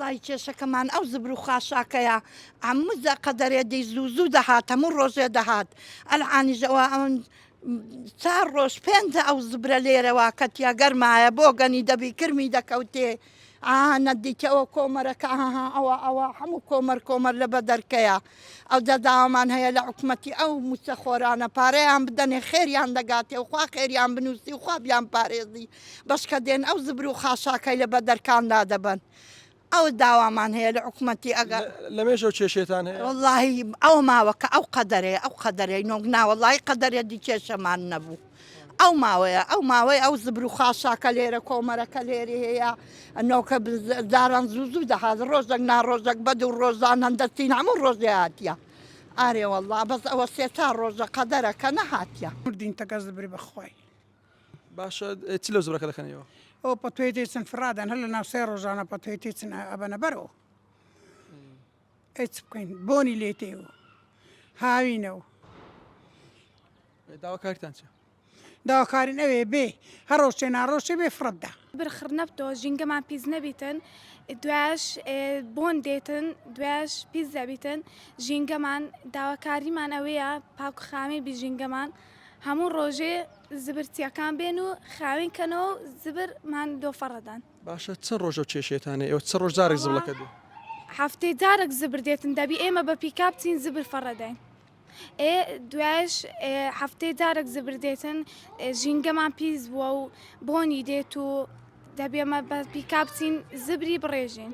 والله کێشەکەمان ئەو زبر و خاشاکەیە ئەموزە قەدەرێ دەی زوو دەهات هەموو ڕۆژێ دەهات ئەلعانیژەوە ئەوەن 4 ڕۆژ 5 ئەو زبرە لێرەوە کەتیا گەرمایە بۆ گەنی دەبی کرمی دەکەوتێ نەدیکەوە کۆمەرەکە ئەوە هەموو کۆمەر لە بە دەرکەیە ئەو دەداوامان هەیە لە حکومەتی ئەو موچەخۆرانە پارەیان بدەنێ خێریان دەگاتێ وخوا خێریان بنووسی و خوابیان پارێزی بەشکە دێن ئەو زبر و خاشاکەی لە بە دەرکاندا دەبن ئەو داوامان هەیە لە حکومەتی ئەگەر لە مێژە چێشێتان هەیە واللهی ئەو ماوەکە ئەو قەدەرەی نۆگنا وەڵی قەدەرێ دیکێشەمان نەبوو ئەو ماوەی ئەو زبر و خاشاکە لێرە کۆمەرەکە لێرە هەیە نۆکە داران زوو دەهات ڕۆژێک ناڕۆژێک بەد و ڕۆژان هەندەستین هەموو ڕۆژێ هاتیە ئارێ وەڵا بەس ئەوە 3 ڕۆژە قەدەرەکە نەهاتیە مردین تەکە زبری بەخوای باشە چی لەو زبرەکە دەکەنەوە ئەو پەتوێتی چن فرادان هەر لە ناو 3 ڕۆژانە پەتوێتی چن ئەبەنە بەرەوە هیچ بکەین بۆنی لێتێەوە هاوینەوە داواکاریتان چێ داواکارین ئەوێ بێ هەڕۆژێ ناڕۆژێ بێ فرەتدا برخڕ نەبتەوە ژینگەمان پیس نەبیتن دوایش بۆن دێتن دوایش پیس دەبیتن ژینگەمان داواکاریمان ئەوەیە پاکوخامی بیژینگەمان هەموو ڕۆژێ زبرچیەکان بێن و خاوینکەنەوە زبرمان دۆفەڕەدان باشە چەند ڕۆژە چێشێتانێ ئەوە چە ڕۆژ جارێک زبلەکە دێ هەفتەی جارێک زبر دێتن دەبی ئێمە بە پیکا بچین زبر فەڕەدەین دوایش هەفتەی جارێک زبر دێتن ژینگەمان پیس بووە و بۆنی دێت و دەبێمە بە پیکا بچین زبری بڕێژین.